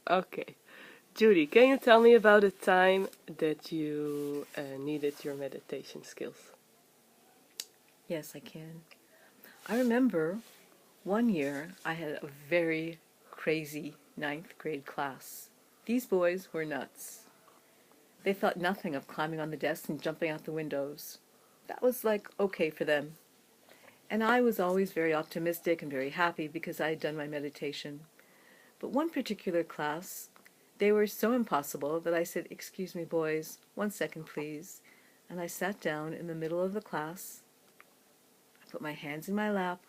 Okay. Judy, can you tell me about a time that you needed your meditation skills? Yes, I can. I remember one year I had a very crazy ninth grade class. These boys were nuts. They thought nothing of climbing on the desks and jumping out the windows. That was like okay for them. And I was always very optimistic and very happy because I had done my meditation. But one particular class, they were so impossible that I said, "Excuse me, boys, 1 second, please." And I sat down in the middle of the class. I put my hands in my lap.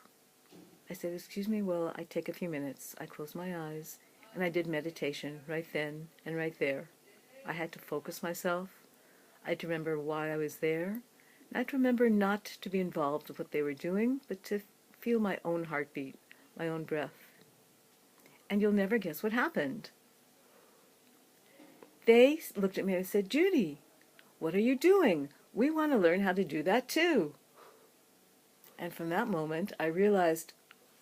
I said, "Excuse me, will I take a few minutes?" I closed my eyes and I did meditation right then and right there. I had to focus myself. I had to remember why I was there. I had to remember not to be involved with what they were doing, but to feel my own heartbeat, my own breath. And you'll never guess what happened. They looked at me and said, "Judy, what are you doing? We want to learn how to do that too." And from that moment, I realized,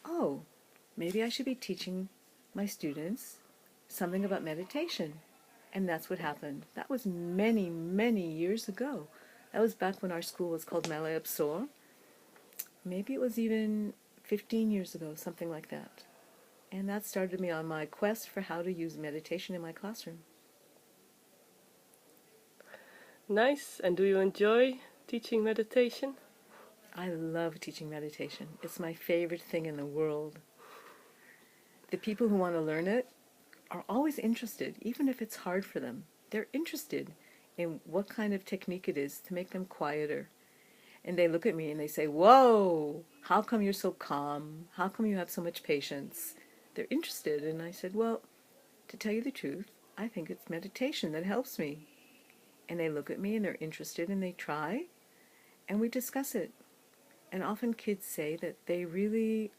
oh, maybe I should be teaching my students something about meditation. And that's what happened. That was many, many years ago. That was back when our school was called Malay Absor. Maybe it was even 15 years ago, something like that. And that started me on my quest for how to use meditation in my classroom. Nice. And do you enjoy teaching meditation? I love teaching meditation. It's my favorite thing in the world. The people who want to learn it are always interested, even if it's hard for them. They're interested in what kind of technique it is to make them quieter. And they look at me and they say, "Whoa, how come you're so calm? How come you have so much patience?" They're interested. And I said, "Well, to tell you the truth, I think it's meditation that helps me." And they look at me and they're interested and they try and we discuss it. And often kids say that they really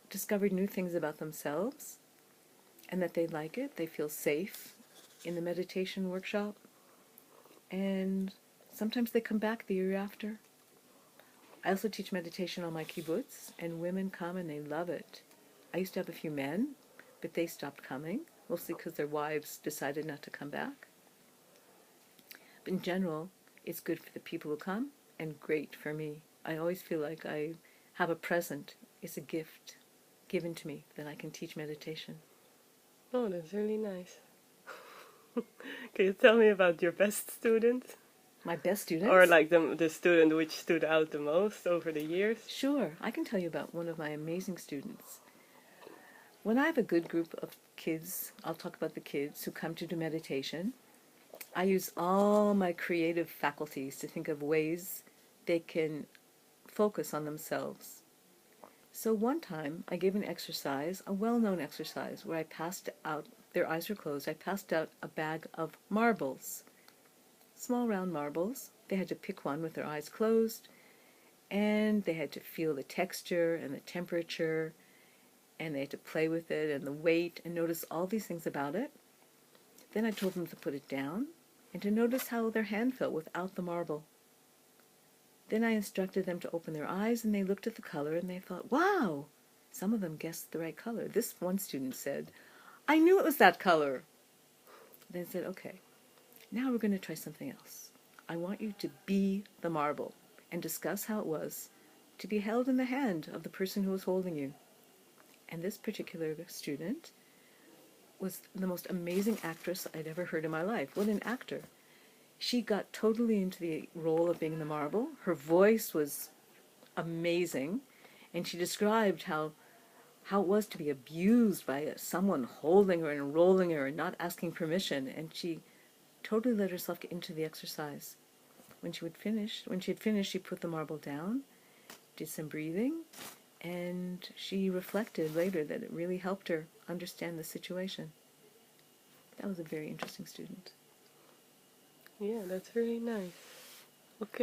discovered new things about themselves and that they like it. They feel safe in the meditation workshop. And sometimes they come back the year after. I also teach meditation on my kibbutz, and women come and they love it. I used to have a few men, but they stopped coming, mostly because their wives decided not to come back. But in general, it's good for the people who come and great for me. I always feel like I have a present. It's a gift given to me that I can teach meditation. Oh, that's really nice. Can you tell me about your best student? My best Or students? like the student which stood out the most over the years? Sure, I can tell you about one of my amazing students. When I have a good group of kids, I'll talk about the kids who come to do meditation. I use all my creative faculties to think of ways they can focus on themselves. So one time I gave an exercise, a well-known exercise, where I passed out, their eyes were closed, I passed out a bag of marbles, small round marbles. They had to pick one with their eyes closed, and they had to feel the texture and the temperature, and they had to play with it and the weight and notice all these things about it. Then I told them to put it down and to notice how their hand felt without the marble. Then I instructed them to open their eyes and they looked at the color and they thought, wow! Some of them guessed the right color. This one student said, "I knew it was that color." Then I said, "Okay, now we're going to try something else. I want you to be the marble and discuss how it was to be held in the hand of the person who was holding you." And this particular student was the most amazing actress I'd ever heard in my life. What an actor. She got totally into the role of being the marble. Her voice was amazing, and she described how it was to be abused by someone holding her and rolling her and not asking permission, and she totally let herself get into the exercise. When she had finished, she put the marble down, did some breathing, and she reflected later that it really helped her understand the situation. That was a very interesting student. Yeah, that's really nice. Okay.